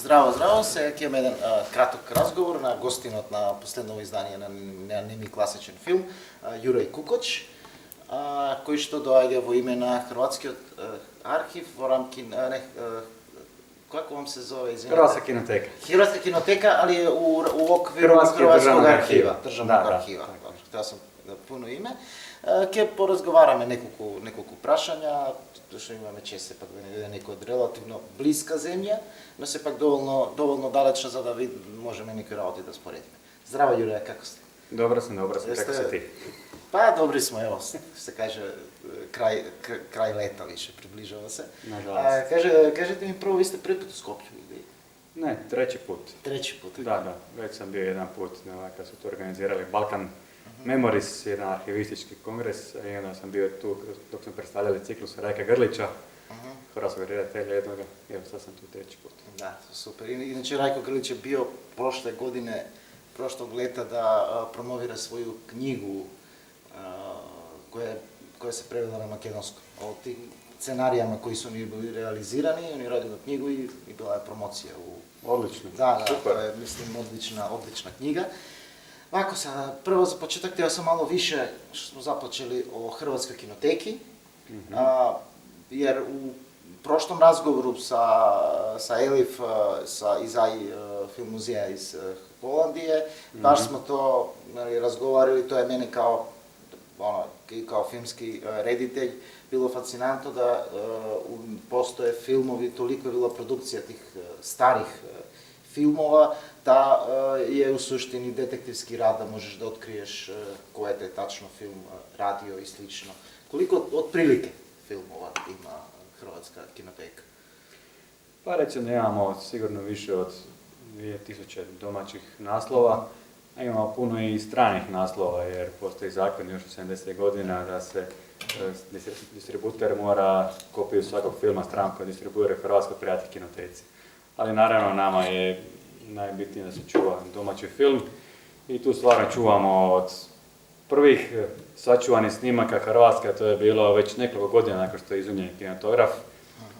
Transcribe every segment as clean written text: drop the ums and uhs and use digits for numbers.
Здраво, здраво. Сега ќе имаме еден краток разговор на гостинот на последново издание на неми класичен филм, Јурај Кукоч, кој што доаѓа во име на Хрватскиот архив во рамки како вам се зове, извинете? Хрватска кинотека. Хрватска кинотека, али е у оквиру Хрватскog архива. државnog архива. Тоа сум пуно име. Ќе поразговараме неколку прашања, што имаме чест сепак да не биде некој од релативно блиска земја, но сепак доволно далечна за да можеме некои работи да споредиме. Здраво, Јуреја, како сте? Добро сум, како си ти? Па, добри сме, ево, се каже, крај лета више, приближава се. Кажете ми прво, ви сте први пut u Skopju ili? Ne, treći put. Treći put? Da, već sam bio jedan put kad su to organizirali Balkan Memories, jedan arhivistički kongres, i onda sam bio tu dok smo predstavljali ciklus Rajka Grlića, hrvatskog redatelja jednoga, i evo sad sam tu treći put. Da, super. Inače, Rajko Grlić je bio prošlog leta da promovira svoju knjigu koja se prevela na makedonskom. O tim scenarijama koji su oni bili realizirani, oni radili knjigu i bila je promocija u... Odlično, da, super. To je, mislim, odlična knjiga. Ovako sada, prvo za početak htio sam malo više, što smo započeli o Hrvatskoj kinoteki, jer u prošlom razgovoru sa Elif iz AI Film muzeja iz Holandije, baš smo to razgovarali, to je meni kao filmski reditelj bilo fascinantno da postoje filmovi, toliko je bila produkcija tih starih filmova, da je u suštini detektivski rad da možeš da otkriješ ko je tačno film radio i slično. Koliko otprilike filmova ima Hrvatska kinoteka? Pa recimo da imamo sigurno više od 2000 domaćih naslova, a imamo puno i stranih naslova jer postoji zakon još u 70. godina da se distributer mora kopiju svakog filma stranog koji distribuira Hrvatskoj prijatelj kinoteci. Ali naravno nama je najbitnije da se čuva domaći film i tu stvarno čuvamo od prvih sačuvanih snimaka Hrvatske, to je bilo već nekoliko godina nakon što je izumljen kinematograf,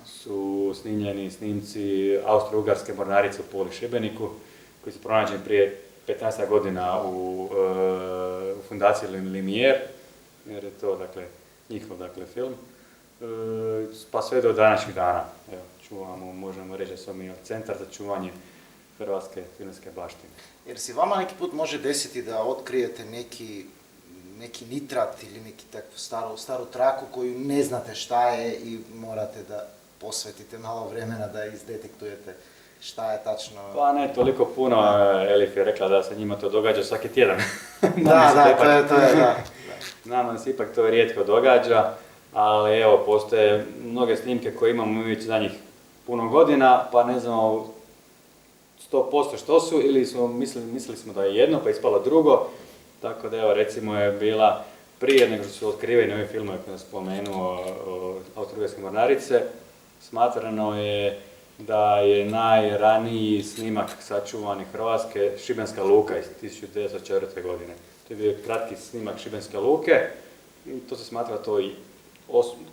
su snimljeni snimci Austro-Ugarske mornarice u Puli Šibeniku, koji su pronađeni prije 15 godina u fundaciji Lumière, jer je to njihov film, pa sve do današnjih dana. Evo, čuvamo, možemo reći da smo mi centar za čuvanje hrvatske filmske baštine. Jer si vama neki put može desiti da otkrijete neki nitrat ili neki takvu staru traku koju ne znate šta je i morate da posvetite malo vremena da izdetektujete šta je tačno... Pa ne toliko puno, Elif je rekla da se njima to događa svaki tjedan. Da. Nama se ipak to rijetko događa, ali evo, postoje mnoge snimke koje imamo već zadnjih puno godina, pa ne znamo 100% što su, ili smo mislili smo da je jedno, pa ispalo drugo. Tako da evo, recimo je bila prije nego što su otkriveni ovi filmovi koje sam spomenuo Austro-Ugarske mornarice, smatrano je da je najraniji snimak sačuvani Hrvatske Šibenska luka iz 1904. godine. To je bio kratki snimak Šibenske luke i to se smatra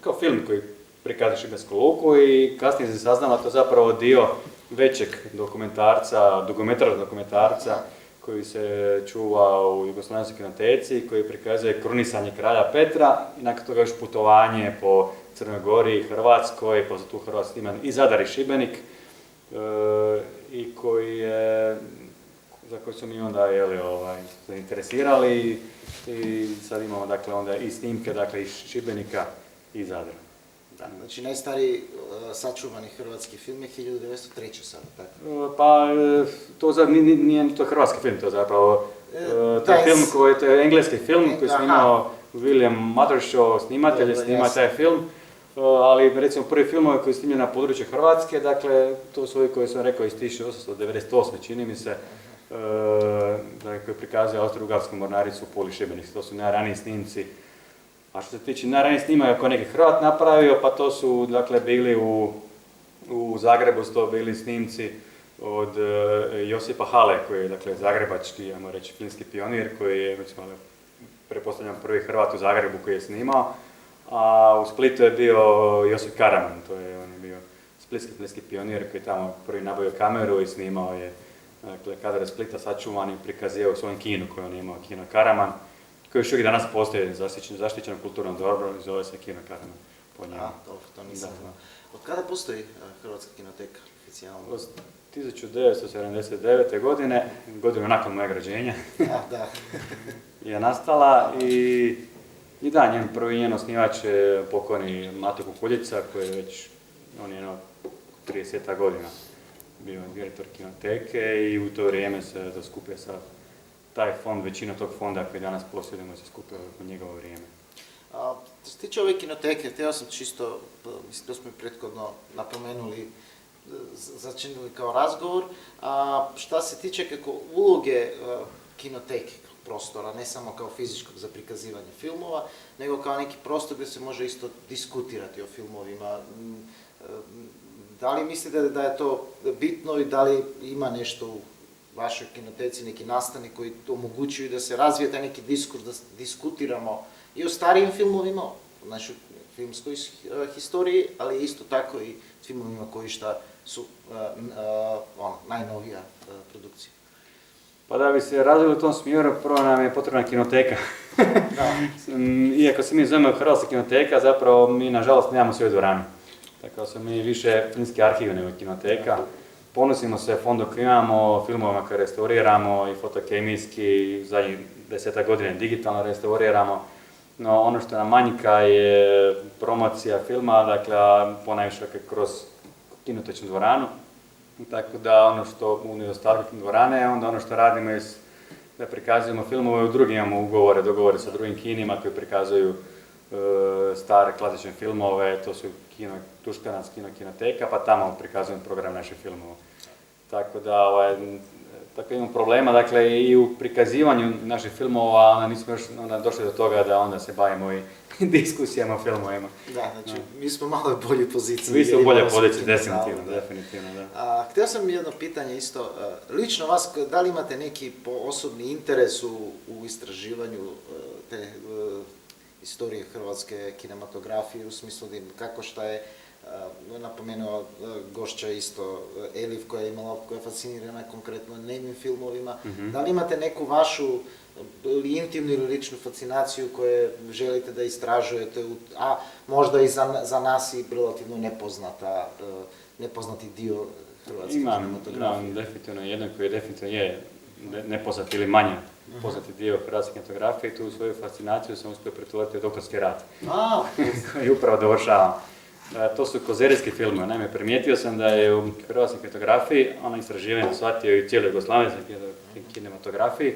kao film koji prikazuje Šibensku luku i kasnije se saznala to zapravo dio većeg dokumentarca, dugometražnog dokumentarca koji se čuva u Jugoslavenskoj kinoteci, koji prikazuje krunisanje kralja Petra i nakon toga još putovanje po Crnoj Gori i Hrvatskoj, pa za tu Hrvatsku sniman i Zadar i Šibenik, i za koji su mi onda zainteresirali i sad imamo onda i snimke iz Šibenika i Zadra. Da, znači najstariji sačuvani hrvatski film je 1903. sada, tako? Pa nije to hrvatski film, to zapravo to je engleski film koji je snimao William Mothershaw, snimatelj, snima taj film, ali recimo prvi filmovi koji je snimljen na području Hrvatske, dakle to su ovi koji sam rekao iz 1898. čini mi se, koji prikazuje Austro-Ugarsku mornaricu u Puli Šibenik, to su najraniji snimci. A što se tiče najranijih snimaka koje neki Hrvat napravio, pa to su bili u Zagrebu, su to bili snimci od Josipa Hale, koji je zagrebački, ajmo reći, filmski pionir, koji je, pretpostavljam, prvi Hrvat u Zagrebu koji je snimao, a u Splitu je bio Josip Karaman, on je bio splitski pionir koji tamo prvi nabavio kameru i snimao je dakle, kadar Splita sačuvan i prikazio u svojem kinu koji on imao, Kino Karaman, koji još uvijek danas postoji zaštićeno kulturno dobro i zove se Kino Karaman po njemu. Dobro, to nisam znao. Od kada postoji Hrvatska kinoteka oficijalno? Od 1979. godine, godinu nakon mojeg rođenja, Da. je nastala i da, njen osnivač je pokojni Mato Kukuljica koji je već, on je 30 godina bio direktor kinoteke i u to vrijeme se to skupio sa taj fond, većina tog fonda koji danas posjedujemo se skupio u njegovo vrijeme. Što se tiče ove kinoteke, htio sam čisto, mislim da smo i prethodno napomenuli, začinili kao razgovor, šta se tiče kako uloge kinoteke kao prostora, ne samo kao fizičkog za prikazivanje filmova, nego kao neki prostor gdje se može isto diskutirati o filmovima. Da li mislite da je to bitno i da li ima nešto u vašoj kinoteci, neki nastavnik koji omogućuju da se razvije taj neki diskurs, da diskutiramo i o starijim filmovima, o našoj filmskoj historiji, ali isto tako i filmovima koji su najnovija produkcija. Pa da bi se razvili u tom smjeru, prvo nam je potrebna kinoteka. Iako se mi zovemo Hrvatska kinoteka, zapravo mi nažalost nemamo svoju dvoranu. Tako smo mi više filmski arhiv nego kinoteka. Ponosimo se fondom koji imamo, filmovima koje restauriramo i fotokemijski, i zadnjih 10 godina digitalno restauriramo. No ono što nam manjka je promocija filma, dakle ponajviše kroz kinotečnu dvoranu. Tako da ono što u nedostatku dvorane, onda ono što radimo je da prikazujemo filmove u drugim, imamo dogovore sa drugim kinima koji prikazuju stare klasične filmove, to su Tuškanac, kinoteka, pa tamo prikazujemo program naših filmova. Tako da tako imamo problema, dakle i u prikazivanju naših filmova, onda nismo još došli do toga da onda se bavimo i diskusijama o filmovima. Da, znači mi smo malo u boljoj poziciji. Vi ste u boljoj poziciji, definitivno, da. Htio sam jedno pitanje isto, lično vas, da li imate neki osobni interes u istraživanju te istorije hrvatske kinematografije, u smislu kako šta je napomenuo gošća isto Elif koja je fascinirana konkretno nemim filmovima. Da li imate neku vašu intimnu ili ličnu fascinaciju koju želite da istražujete, a možda i za nas i relativno nepoznati dio hrvatske kinematografije? Imam definitivno jedan koji definitivno je nepoznat ili manje poznati dio hrvatske kinematografije i tu svoju fascinaciju sam uspio pretvoriti u doktorski rad. Koji upravo dovršavam. To su kozerijski filmovi. Naime, primijetio sam da je u hrvatskoj kinematografiji, ono istraživanje shvatio i cijeloj jugoslavenskoj kinematografiji,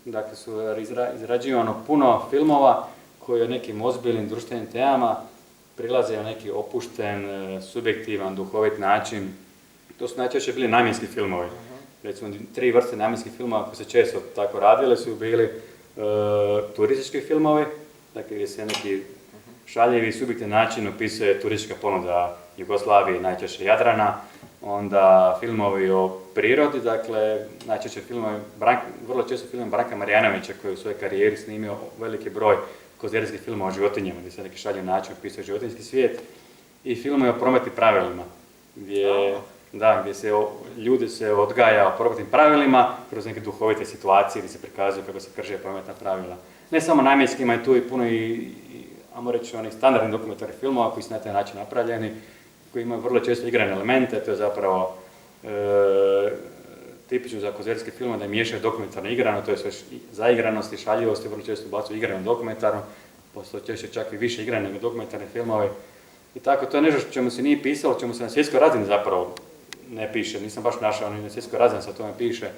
dakle su izrađivano puno filmova koji o nekim ozbiljnim društvenim temama prilaze na neki opušten, subjektivan, duhovit način. To su najčešće bili namjenski filmovi. Recimo, 3 vrste namjenskih filmova koji se često tako radile su bili turistički filmovi, dakle gdje se neki šaljivi, subjektivni način opisuje turistička ponuda Jugoslavije, najčešće Jadrana, onda filmovi o prirodi, dakle najčešće vrlo često filmovi Branka Marjanovića koji u svojoj karijeri snimio veliki broj kozerijskih filmova o životinjama, gdje se neki šaljiv način opisuje životinjski svijet, i filmovi o prometnim pravilima, gdje se ljudi se odgaja o prometnim pravilima kroz neke duhovite situacije gdje se prikazuju kako se krše prometna pravila. Ne samo namjenski, ima tu i puno ajmo reći, onih standardnih dokumentarnih filmova koji su na taj način napravljeni, koji imaju vrlo često igrane elemente, to je zapravo tipično za kozerijski film da miješaju dokumentarno i igrano, to je sve zaigranost i šaljivost, vrlo često ubacuju igrano dokumentarno, postoje češće čak i više igrane nego dokumentarne filmove. I tako, to je nešto čemu se nije pisalo, čemu se na svjetskoj razini zapravo ne piše, nisam baš našao ni na svjetskoj razini se o tome piše,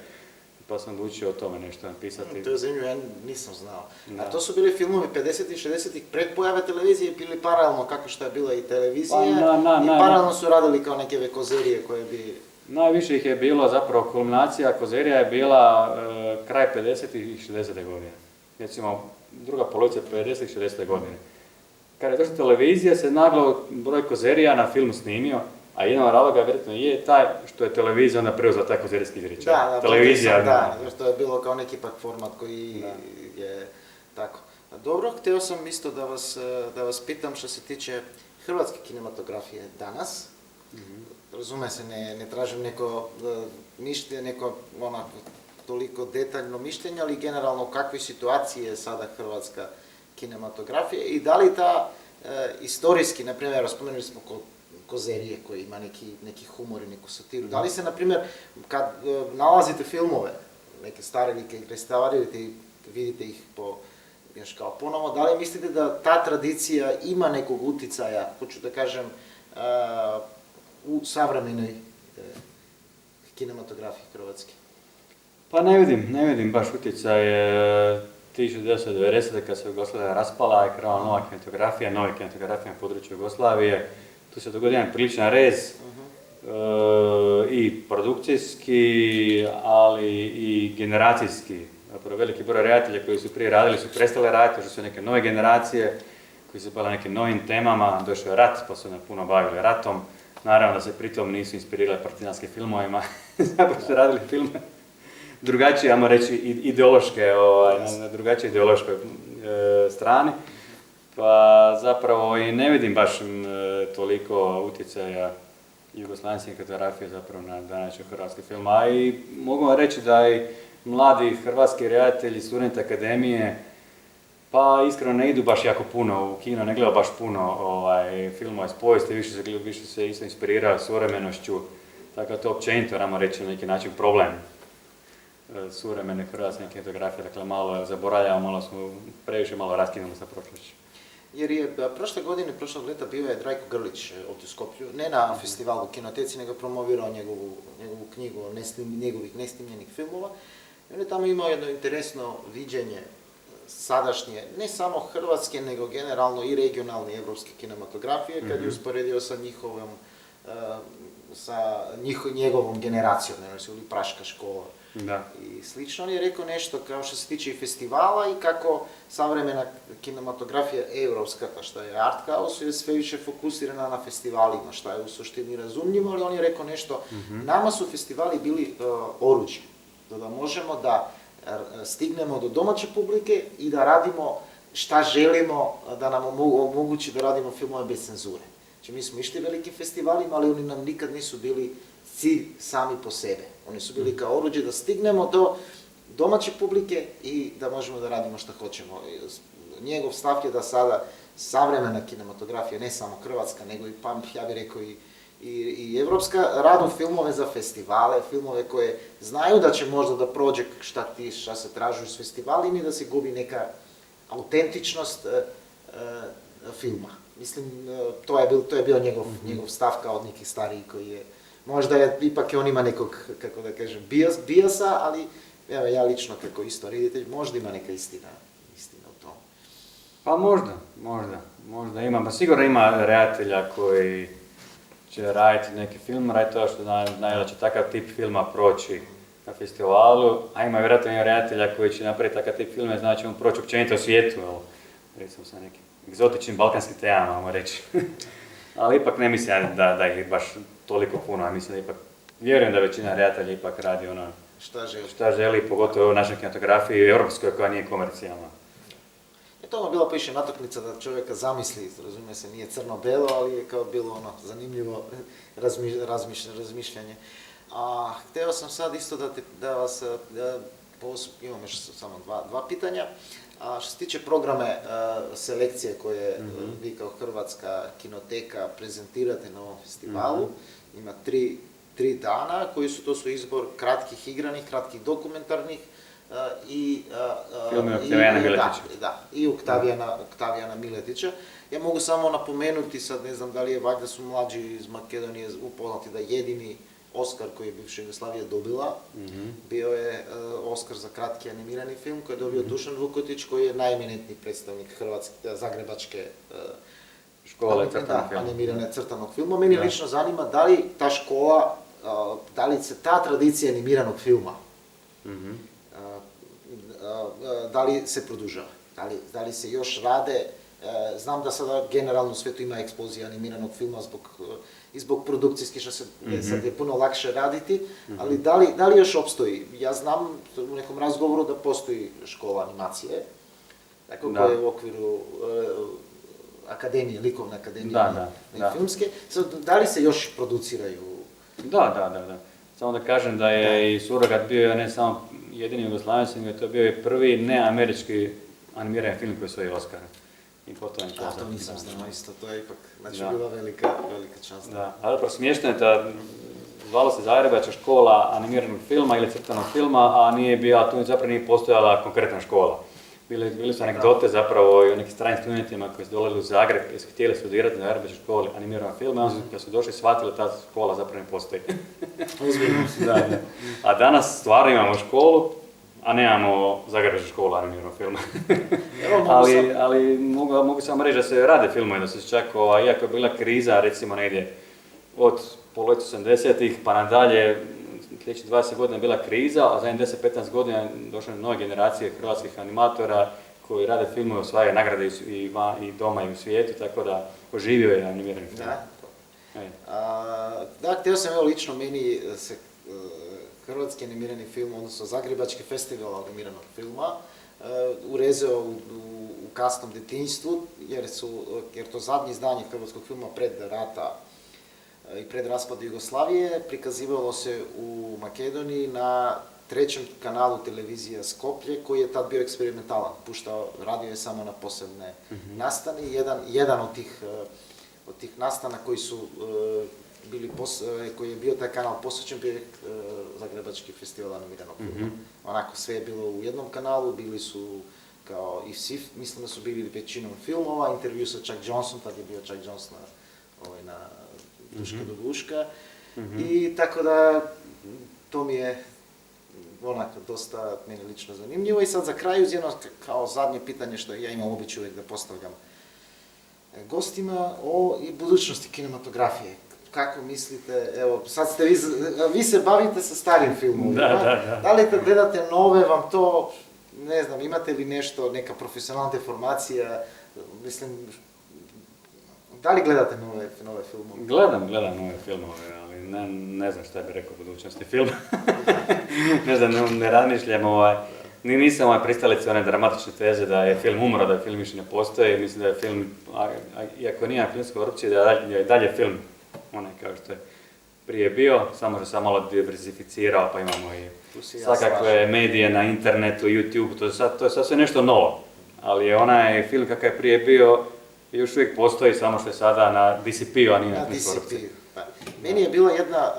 pa sam odlučio o tome nešto napisati. To je zanimljivo, ja nisam znao. A to su bili filmovi 50-ih, 60-ih pred pojave televizije ili paralelno kako što je bila i televizija i paralelno su radili kao neke kozerije koje bi... Najviše ih je bilo zapravo kulminacija kozerija je bila kraj 50-ih i 60. godine. Recimo druga polovica 50-ih i 60. godine. Kada je došla televizija se naglo broj kozerija na filmu snimio, a jedan od razloga vjerojatno je taj što je televizija onda preuzela taj kozerijski izričaj. Jer to je bilo kao neki pak format koji je tako. Dobro, htio sam isto da vas pitam što se tiče hrvatske kinematografije danas. Razume se, ne tražim neko mišljenje, neko onako toliko detaljno mišljenje, ali generalno u kakvoj situaciji je sada hrvatska kinematografija i da li ta istorijski, na primjer, spomenuli smo Kozerije koji ima neki humor i neku satiru, da li se, na primjer, kad nalazite filmove, neke stare, neke ih restaurirate i vidite ih još kao ponovo, da li mislite da ta tradicija ima nekog uticaja, hoću da kažem, u savremenoj kinematografiji hrvatske? Pa ne vidim baš utjecaj 1990. kad se Jugoslavija raspala i krenula nova kinematografija na području Jugoslavije. Tu se dogodio jedan priličan rez i produkcijski, ali i generacijski. Zapravo veliki broj redatelja koji su prije radili su prestali raditi, došle su neke nove generacije koji su bavili nekim novim temama, došao je rat pa su ne puno bavili ratom. Naravno da se pritom nisu inspirirali partizanskim filmovima, zapravo su radili filme drugačije, ajmo reći, ideološke, na drugačijoj ideološkoj strani. Pa zapravo i ne vidim baš toliko utjecaja jugoslavenske kinematografije zapravo na današnji hrvatski film. A i mogu vam reći da i mladi hrvatski redatelji, studenti akademije, pa iskreno ne idu baš jako puno u kino, ne gledaju baš puno filmova iz povijesti, više se isto inspiriraju suvremenošću, tako da to općenito, moramo reći, na neki način problem suvremene hrvatske kinematografije, dakle malo zaboravljamo, malo smo previše malo raskinuli sa prošlošću. Jer je prošlog leta bio je Drajko Grlić ovdje u Skoplju, ne na festivalu Kinoteci, nego promovirao njegovu knjigu o njegovih nesnimljenih filmova. I on je tamo imao jedno interesno viđenje sadašnje, ne samo hrvatske, nego generalno i regionalne evropske kinematografije, kad je usporedio sa njegovom generacijom, ili Praška škola. Da. I slično. On je rekao nešto kao što se tiče i festivala i kako savremena kinematografija europska, pa što je art house, je sve više fokusirana na festivalima, što je u suštini razumljivo, ali on je rekao nešto, nama su festivali bili oruđe, da možemo da stignemo do domaće publike i da radimo šta želimo, da nam omogući da radimo filmove bez cenzure. Znači mi smo išli velikim festivalima, ali oni nam nikad nisu bili cilj sami po sebe. Oni su bili kao oruđe da stignemo do domaće publike i da možemo da radimo što hoćemo. Njegov stav je da sada savremena kinematografija, ne samo hrvatska, nego i, ja bih rekao, i evropska, radu filmove za festivale, filmove koje znaju da će možda da prođe šta se traži s festivalima i da se gubi neka autentičnost filma. Mislim, to je bio njegov stav kao od nekih starijih koji je, možda ipak on ima nekog, kako da kažem, bijasa, ali evo, ja lično kako isto reditelj, možda ima neka istina u tom. Pa možda ima, pa sigurno ima redatelja koji će raditi neki film, raditi to što znaju da će takav tip filma proći na festivalu, a ima vjerojatno i redatelja koji će napraviti takav tip filma, znači on proći općenito u svijetu, recimo sa nekim egzotičnim balkanskim temama, možemo reći. Ali ipak ne mislim da ih baš toliko puno, a mislim da ipak, vjerujem da većina redatelja ipak radi ono šta želi, pogotovo u našoj kinematografiji europskoj koja nije komercijalna. To je bila piše natakmica da čovjeka zamisli, razumije se, nije crno-belo, ali je kao bilo ono zanimljivo razmišljanje. Htio sam sad isto da vas, imam još samo dva pitanja. Što se tiče programe selekcije koje vi kao Hrvatska kinoteka prezentirate na ovom festivalu, ima tri dana koji to su izbor kratkih igranih, kratkih dokumentarnih i Oktavijana Miletića. Ja mogu samo napomenuti, sad ne znam da li je, valjda su mlađi iz Makedonije upoznati da jedini Oskar koji je bivša Jugoslavija dobila, bio je Oskar za kratki animirani film koji je dobio Dušan Vukotić, koji je najeminentniji predstavnik zagrebačke škole animirane crtanog filma. Meni lično zanima da li ta škola, da li se ta tradicija animiranog filma, da li se produžava, da li se još rade. Znam da sada generalno u svijetu ima eksplozija animiranog filma zbog produkcijski, što se sad je puno lakše raditi, ali da li još opstoji? Ja znam u nekom razgovoru da postoji škola animacije, koja je u okviru akademije, likovne akademije, Da. filmske. Sad, da li se još produciraju? Da. Samo da kažem da je i Surogat bio ne samo jedini jugoslavenski, nego je to bio i prvi neamerički animirani film koji je osvojio Oscara. I potom je To nisam znao isto, to je ipak, znači Da. bila velika čast. Da, ali zapravo smiješno je da zvalo se Zagrebačka škola animiranog filma ili crtanog filma, a nije bila, tu zapravo nije postojala konkretna škola. Bili su anegdote zapravo i o nekim stranim studentima koji su dolazili u Zagreb i su htjeli studirati na Zagrebačkoj školi animiranog filma, a onda kad su došli shvatili da ta škola zapravo ne postoji. Da. A danas stvarno imamo školu, a nemamo Zagrebačku školu animiranog filma. ali mogu samo reći da se rade filmovi, da se čak, iako je bila kriza, recimo negdje od polovice 80-ih pa nadalje, sljedećih 20 godina je bila kriza, a zadnjih 10-15 godina došle nove generacije hrvatskih animatora koji rade filmove, osvajaju nagrade i doma i u svijetu, tako da oživio je animirani film. Da, htio sam, evo lično meni se hrvatski animirani film, odnosno Zagrebački festival animiranog filma, urezao u kasnom djetinjstvu, jer to zadnje izdanje hrvatskog filma pred rata i pred raspad Jugoslavije prikazivalo se u Makedoniji na 3. kanalu televizija Skoplje, koji je tad bio eksperimentalan. Radio je samo na posebne nastane. Jedan od tih nastana koji je bio taj kanal posvećen, bio je Zagrebački festival animiranog filma. Onako, sve je bilo u jednom kanalu, bili su kao i svi, mislim da su bili većinom filmova, intervju sa Chuck Johnson, tad je bio Chuck Johnson na Duška do Duška. I tako da, to mi je onako dosta meni lično zanimljivo. I sad za kraj uz jedno kao zadnje pitanje što ja imam običaj uvijek da postavljam gostima o i budućnosti kinematografije. Kako mislite, evo, sad ste vi se bavite sa starim filmovima, da li kad gledate nove, vam to, ne znam, imate li nešto, neka profesionalna deformacija, mislim, da li gledate nove filmove? Gledam nove filmove, ali ne znam šta bi rekao o budućnosti filma. Ne znam, ne razmišljam, nisam pristalica one dramatične teze da je film umro, da je film više ne postoji. Mislim da je film, iako nije filmska korupcija, da je dalje film onaj kao što je prije bio, samo što sam malo diversificirao, pa imamo i svakakve medije na internetu, YouTube, to je sad sve nešto novo. Ali je onaj film kakav je prije bio, još uvijek postoji, samo što je sada na DCP-u, a nije na filmskoj korupciji. Meni je bila jedna,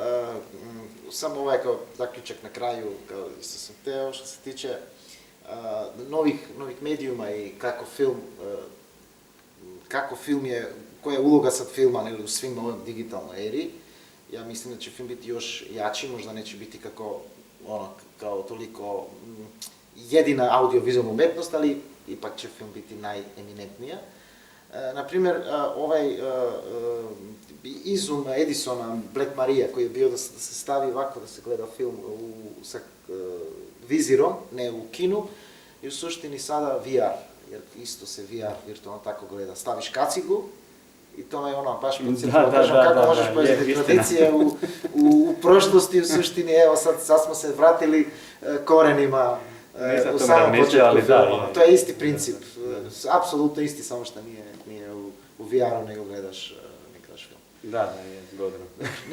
samo ovaj kao zaključak na kraju, kao isto sam teo, što se tiče novih medijuma i kako film je, koja je uloga sad filma u svim ovoj digitalnoj eri. Ja mislim da će film biti još jači, možda neće biti kao toliko jedina audiovizualna umetnost, ali ipak će film biti najeminentnija. Naprimjer, ovaj izum Edisona, Black Maria, koji je bio da se stavi ovako, da se gleda film sa vizirom, ne u kinu, i u suštini sada VR, jer isto se VR virtualno tako gleda. Staviš kacigu i to je baš podsjetilo, kako možeš povezati tradicije u prošlosti, u suštini, evo sad smo se vratili korenima u samom početku filma. To je isti princip, apsolutno isti, samo što nije u VR-u nego gledaš film. Da, je zgodno.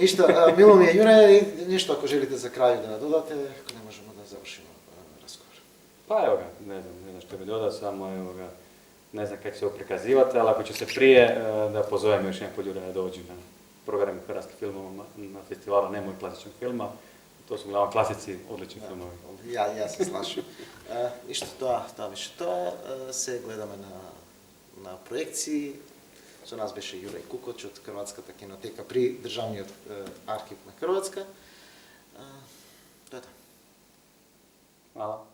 Ništa, milo mi je, Jure, nešto ako želite za kraju da nadodate, ako ne možemo da završimo razgovor. Pa evo ga, ne znam što bi dodao, samo evo ga, ne znam kako će se ovo prikazivati, ali ako će se prije da pozovem još jedan ljude da dođu na program hrvatskih filmova na festivalu Nemoj klasičnog filma. To su uglavnom klasici, odlični filmovi. Ja se slažem. Ništa, to se gledamo na projekciji. Su nas beše Juraj Kukoč od Hrvatska kinoteka pri Državni arhiv na Hrvatska. To je to. Hvala.